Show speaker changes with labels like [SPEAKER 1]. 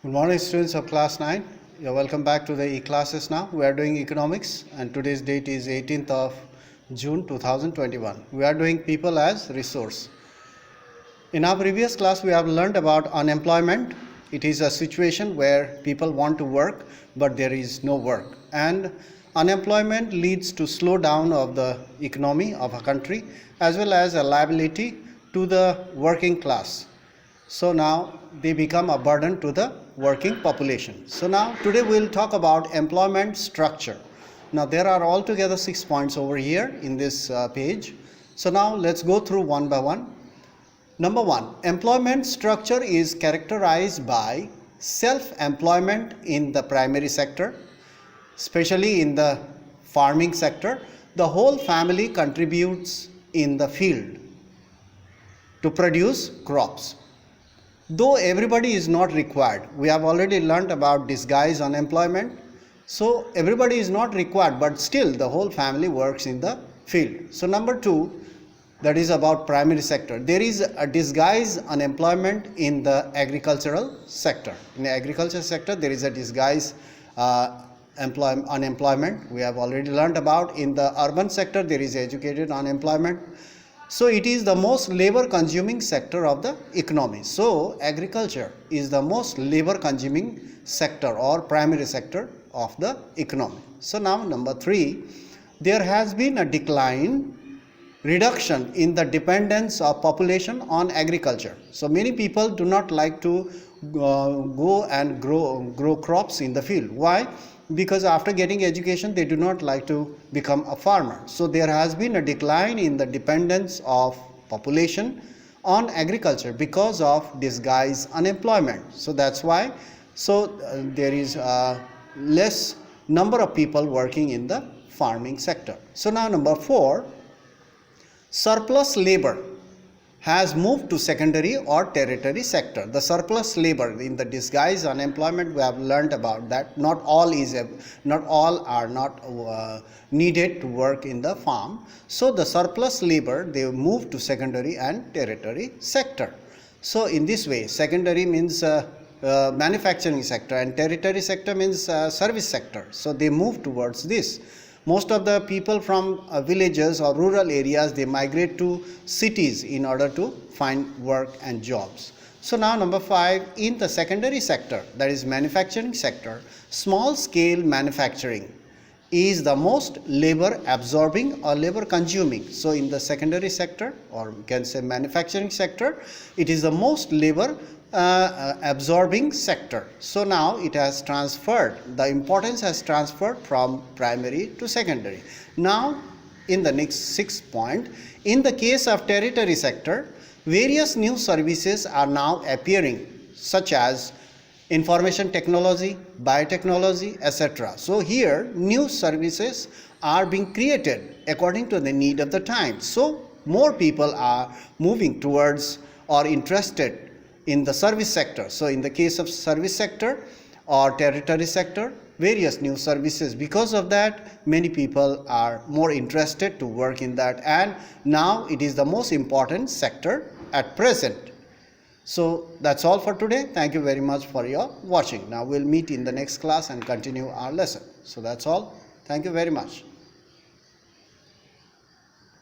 [SPEAKER 1] Good morning, students of class 9. You're welcome back to the e-classes now. We are doing economics and today's date is 18th of June 2021. We are doing people as resource. In our previous class, we have learned about unemployment. It is a situation where people want to work, but there is no work. And unemployment leads to slowdown of the economy of a country as well as a liability to the working class. So now they become a burden to the working population. So now today we'll talk about employment structure. Now there are altogether 6 points over here in this page. So now let's go through one by one. Number 1, employment structure is characterized by self-employment in the primary sector, especially in the farming sector. The whole family contributes in the field to produce crops. Though everybody is not required, we have already learnt about disguised unemployment. So everybody is not required, but still the whole family works in the field. So number 2, that is about primary sector. There is a disguised unemployment in the agricultural sector. In the agriculture sector, there is a disguised unemployment. We have already learnt about. In the urban sector, there is educated unemployment. So it is the most labor consuming sector of the economy. So agriculture is the most labor consuming sector or primary sector of the economy. So now number 3, there has been a reduction in the dependence of population on agriculture. So many people do not like to go and grow crops in the field. Why? Because after getting education, they do not like to become a farmer. So there has been a decline in the dependence of population on agriculture because of disguised unemployment. So that's why there is less number of people working in the farming sector. So now number 4, surplus labor has moved to secondary or tertiary sector. The surplus labor in the disguised unemployment, we have learned about that. Not all are not needed to work in the farm. So the surplus labor, they move to secondary and tertiary sector. So in this way, secondary means manufacturing sector and tertiary sector means service sector. So they move towards this. Most of the people from villages or rural areas, they migrate to cities in order to find work and jobs. So now number 5, in the secondary sector, that is manufacturing sector, small scale manufacturing is the most labor absorbing or labor consuming. So in the secondary sector, or you can say manufacturing sector, it is the most labor absorbing sector. So now it has transferred, the importance has transferred from primary to secondary. Now in the next 6 point, in the case of tertiary sector, various new services are now appearing, such as information technology, biotechnology, etc. So here new services are being created according to the need of the time. So more people are moving towards or interested in the service sector. So in the case of service sector or tertiary sector, various new services. Because of that, many people are more interested to work in that, and now it is the most important sector at present. So that's all for today. Thank you very much for your watching. Now we'll meet in the next class and continue our lesson. So that's all. Thank you very much.